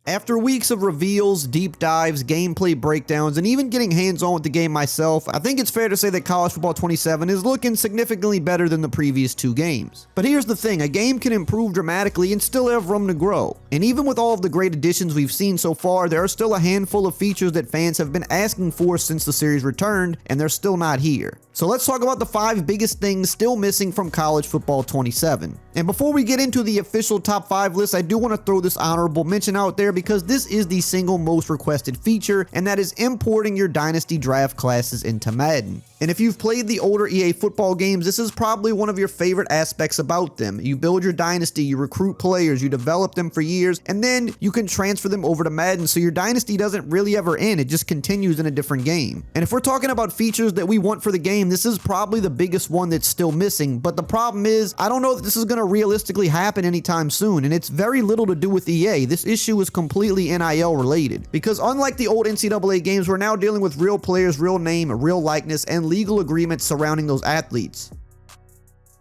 After weeks of reveals, deep dives, gameplay breakdowns, and even getting hands-on with the game myself, I think it's fair to say that College Football 27 is looking significantly better than the previous 2 games. But here's the thing, a game can improve dramatically and still have room to grow. And even with all of the great additions we've seen so far, there are still a handful of features that fans have been asking for since the series returned, and they're still not here. So let's talk about the 5 biggest things still missing from College Football 27. And before we get into the official top 5 list, I do want to throw this honorable mention out there because this is the single most requested feature, and that is importing your Dynasty draft classes into Madden. And if you've played the older EA football games, this is probably one of your favorite aspects about them. You build your Dynasty, you recruit players, you develop them for years, and then you can transfer them over to Madden, so your Dynasty doesn't really ever end, it just continues in a different game. And if we're talking about features that we want for the game, this is probably the biggest one that's still missing, but the problem is, I don't know that this is going to realistically happen anytime soon, and it's very little to do with EA. This issue is completely NIL related, because unlike the old NCAA games, we're now dealing with real players, real name, real likeness, and legal agreements surrounding those athletes.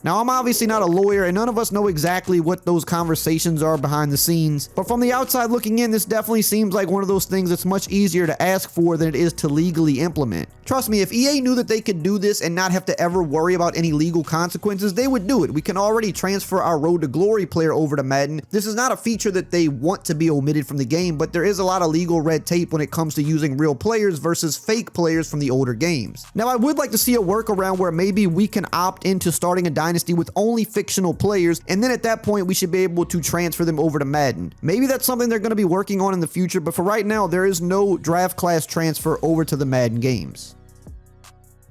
Now, I'm obviously not a lawyer, and none of us know exactly what those conversations are behind the scenes, but from the outside looking in, this definitely seems like one of those things that's much easier to ask for than it is to legally implement. Trust me, if EA knew that they could do this and not have to ever worry about any legal consequences, they would do it. We can already transfer our Road to Glory player over to Madden. This is not a feature that they want to be omitted from the game, but there is a lot of legal red tape when it comes to using real players versus fake players from the older games. Now, I would like to see a workaround where maybe we can opt into starting a Dynasty with only fictional players, and then at that point we should be able to transfer them over to Madden. Maybe that's something they're going to be working on in the future, but for right now there is no draft class transfer over to the Madden games.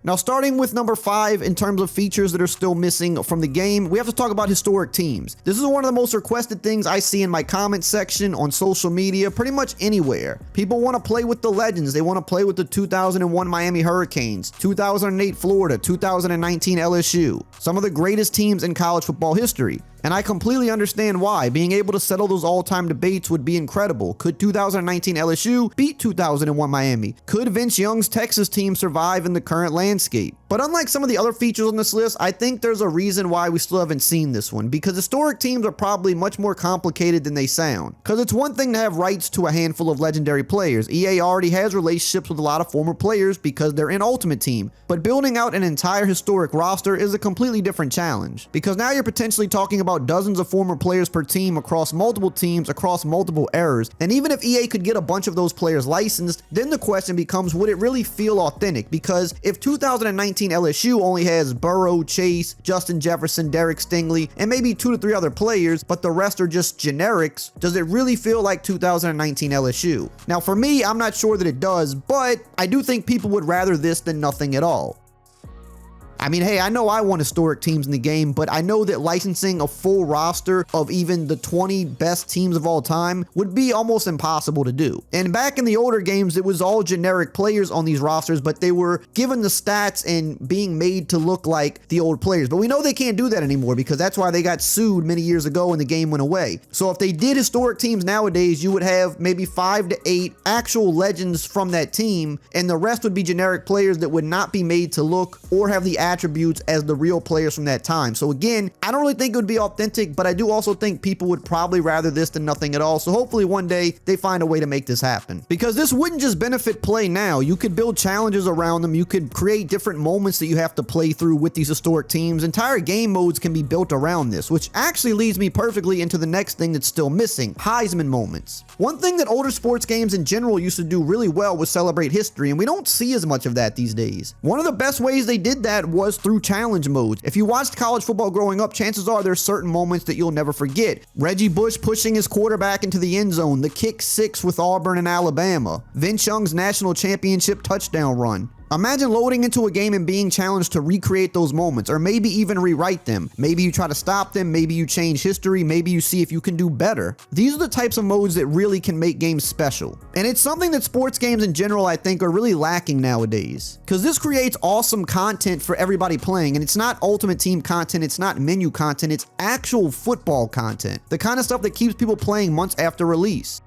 Now, starting with number 5 in terms of features that are still missing from the game, we have to talk about historic teams. This is one of the most requested things I see in my comment section, on social media, pretty much anywhere. People want to play with the legends. They want to play with the 2001 Miami Hurricanes, 2008 Florida, 2019 LSU, some of the greatest teams in college football history. And I completely understand why. Being able to settle those all-time debates would be incredible. Could 2019 LSU beat 2001 Miami? Could Vince Young's Texas team survive in the current landscape? But unlike some of the other features on this list, I think there's a reason why we still haven't seen this one, because historic teams are probably much more complicated than they sound. Because it's one thing to have rights to a handful of legendary players. EA already has relationships with a lot of former players because they're in Ultimate Team. But building out an entire historic roster is a completely different challenge, because now you're potentially talking about dozens of former players per team across multiple teams, across multiple eras. And even if EA could get a bunch of those players licensed, then the question becomes, would it really feel authentic? Because if 2019 LSU only has Burrow, Chase, Justin Jefferson, Derek Stingley, and maybe 2 to 3 other players, but the rest are just generics, does it really feel like 2019 LSU? Now, for me, I'm not sure that it does, but I do think people would rather this than nothing at all. I mean, hey, I know I want historic teams in the game, but I know that licensing a full roster of even the 20 best teams of all time would be almost impossible to do. And back in the older games, it was all generic players on these rosters, but they were given the stats and being made to look like the old players. But we know they can't do that anymore, because that's why they got sued many years ago and the game went away. So if they did historic teams nowadays, you would have maybe 5 to 8 actual legends from that team, and the rest would be generic players that would not be made to look or have the attributes as the real players from that time. So again, I don't really think it would be authentic, but I do also think people would probably rather this than nothing at all. So hopefully one day they find a way to make this happen, because this wouldn't just benefit play now. You could build challenges around them. You could create different moments that you have to play through with these historic teams. Entire game modes can be built around this, which actually leads me perfectly into the next thing that's still missing: Heisman moments. One thing that older sports games in general used to do really well was celebrate history, and we don't see as much of that these days. One of the best ways they did that was through challenge modes. If you watched college football growing up, chances are there's certain moments that you'll never forget. Reggie Bush pushing his quarterback into the end zone, the kick 6 with Auburn and Alabama, Vince Young's national championship touchdown run. Imagine loading into a game and being challenged to recreate those moments, or maybe even rewrite them. Maybe you try to stop them, maybe you change history, maybe you see if you can do better. These are the types of modes that really can make games special. And it's something that sports games in general, I think, are really lacking nowadays. Because this creates awesome content for everybody playing, and it's not Ultimate Team content, it's not menu content, it's actual football content. The kind of stuff that keeps people playing months after release.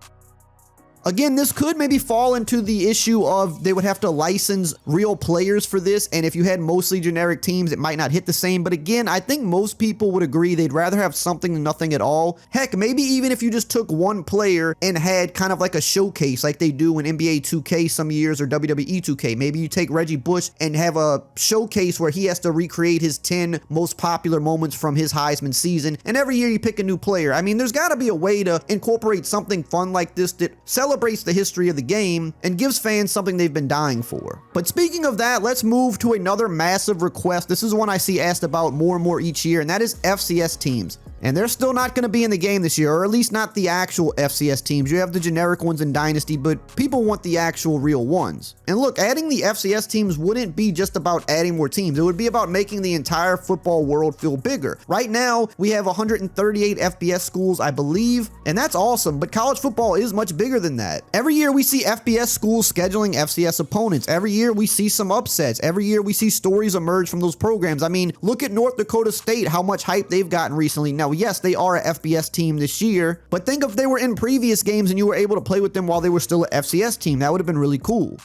Again, this could maybe fall into the issue of they would have to license real players for this, and if you had mostly generic teams, it might not hit the same. But again, I think most people would agree they'd rather have something than nothing at all. Heck, maybe even if you just took one player and had kind of like a showcase like they do in NBA 2K some years or WWE 2K. Maybe you take Reggie Bush and have a showcase where he has to recreate his 10 most popular moments from his Heisman season, and every year you pick a new player. I mean, there's got to be a way to incorporate something fun like this that celebrates the history of the game and gives fans something they've been dying for. But speaking of that, let's move to another massive request. This is one I see asked about more and more each year, and that is FCS teams. And they're still not going to be in the game this year, or at least not the actual FCS teams. You have the generic ones in Dynasty, but people want the actual real ones. And look, adding the FCS teams wouldn't be just about adding more teams. It would be about making the entire football world feel bigger. Right now, we have 138 FBS schools, I believe, and that's awesome, but college football is much bigger than that. Every year we see FBS schools scheduling FCS opponents. Every year we see some upsets. Every year we see stories emerge from those programs. I mean, look at North Dakota State, how much hype they've gotten recently. Now, yes, they are a FBS team this year, but think if they were in previous games and you were able to play with them while they were still an FCS team. That would have been really cool.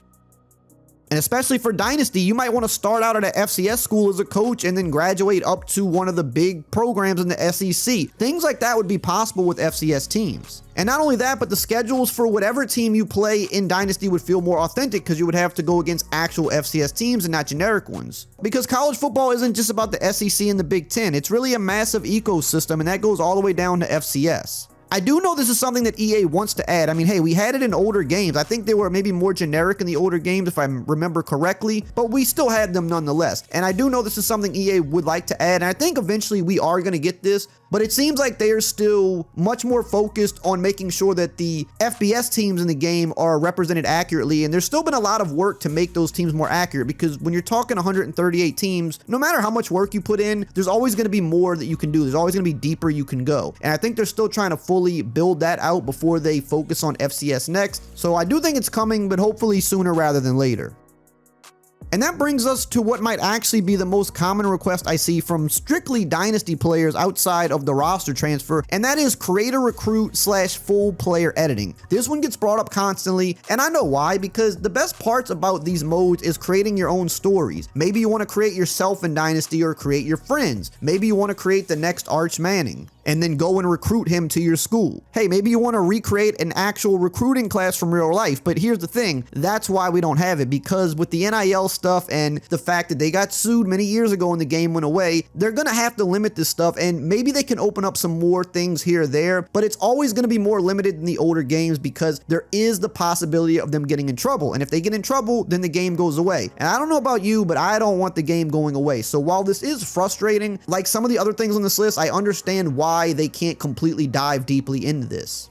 And especially for Dynasty, you might want to start out at an FCS school as a coach and then graduate up to one of the big programs in the SEC. Things like that would be possible with FCS teams. And not only that, but the schedules for whatever team you play in Dynasty would feel more authentic because you would have to go against actual FCS teams and not generic ones. Because college football isn't just about the SEC and the Big Ten. It's really a massive ecosystem, and that goes all the way down to FCS. I do know this is something that EA wants to add. I mean, hey, we had it in older games. I think they were maybe more generic in the older games, if I remember correctly, but we still had them nonetheless. And I do know this is something EA would like to add, and I think eventually we are going to get this, but it seems like they're still much more focused on making sure that the FBS teams in the game are represented accurately, and there's still been a lot of work to make those teams more accurate, because when you're talking 138 teams, no matter how much work you put in, there's always going to be more that you can do. There's always going to be deeper you can go. And I think they're still trying to fully build that out before they focus on FCS next. So I do think it's coming, but hopefully sooner rather than later. And that brings us to what might actually be the most common request I see from strictly Dynasty players outside of the roster transfer, and that is creator recruit / full player editing. This one gets brought up constantly, and I know why, because the best parts about these modes is creating your own stories. Maybe you want to create yourself in Dynasty or create your friends. Maybe you want to create the next Arch Manning and then go and recruit him to your school. Hey, maybe you want to recreate an actual recruiting class from real life, but here's the thing, that's why we don't have it, because with the NIL stuff and the fact that they got sued many years ago and the game went away, they're gonna have to limit this stuff, and maybe they can open up some more things here or there, but it's always gonna be more limited than the older games because there is the possibility of them getting in trouble, and if they get in trouble, then the game goes away. And I don't know about you, but I don't want the game going away. So while this is frustrating, like some of the other things on this list, I understand why they can't completely dive deeply into this.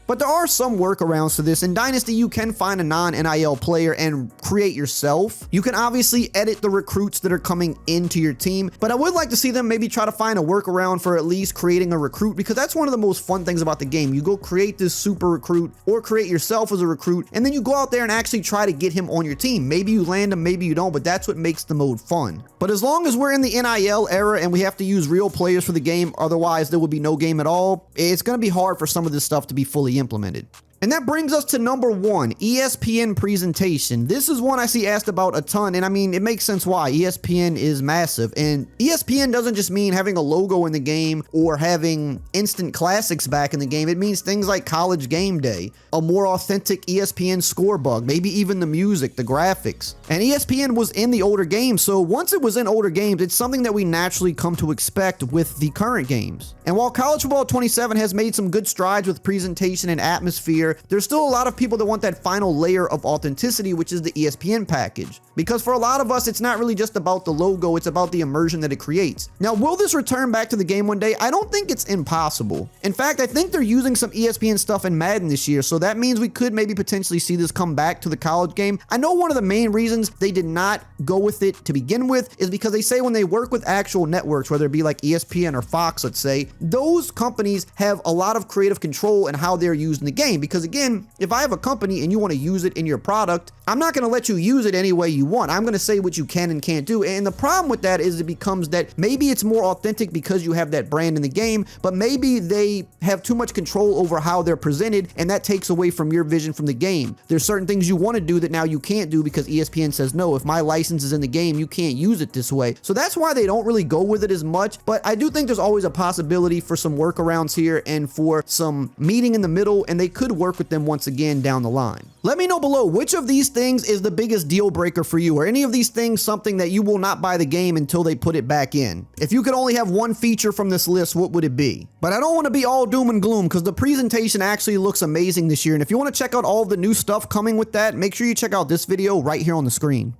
But there are some workarounds to this. In Dynasty, you can find a non-NIL player and create yourself. You can obviously edit the recruits that are coming into your team, but I would like to see them maybe try to find a workaround for at least creating a recruit, because that's one of the most fun things about the game. You go create this super recruit or create yourself as a recruit, and then you go out there and actually try to get him on your team. Maybe you land him, maybe you don't, but that's what makes the mode fun. But as long as we're in the NIL era and we have to use real players for the game, otherwise there would be no game at all, it's going to be hard for some of this stuff to be fully implemented. And that brings us to number 1, ESPN presentation. This is one I see asked about a ton, and I mean, it makes sense why. ESPN is massive, and ESPN doesn't just mean having a logo in the game or having instant classics back in the game. It means things like College Game Day, a more authentic ESPN score bug, maybe even the music, the graphics. And ESPN was in the older games, so once it was in older games, it's something that we naturally come to expect with the current games. And while College Football 27 has made some good strides with presentation and atmosphere, there's still a lot of people that want that final layer of authenticity, which is the ESPN package. Because for a lot of us, it's not really just about the logo, it's about the immersion that it creates. Now, will this return back to the game one day? I don't think it's impossible. In fact, I think they're using some ESPN stuff in Madden this year, so that means we could maybe potentially see this come back to the college game. I know one of the main reasons they did not go with it to begin with is because they say when they work with actual networks, whether it be like ESPN or Fox, let's say, those companies have a lot of creative control in how they're used in the game, because because again, if I have a company and you want to use it in your product, I'm not going to let you use it any way you want. I'm going to say what you can and can't do. And the problem with that is it becomes that maybe it's more authentic because you have that brand in the game, but maybe they have too much control over how they're presented, and that takes away from your vision from the game. There's certain things you want to do that now you can't do because ESPN says, no, if my license is in the game, you can't use it this way. So that's why they don't really go with it as much, but I do think there's always a possibility for some workarounds here and for some meeting in the middle, and they could work with them once again down the line. Let me know below which of these things is the biggest deal breaker for you. Are any of these things something that you will not buy the game until they put it back in? If you could only have one feature from this list, what would it be? But I don't want to be all doom and gloom because the presentation actually looks amazing this year. And if you want to check out all the new stuff coming with that, make sure you check out this video right here on the screen.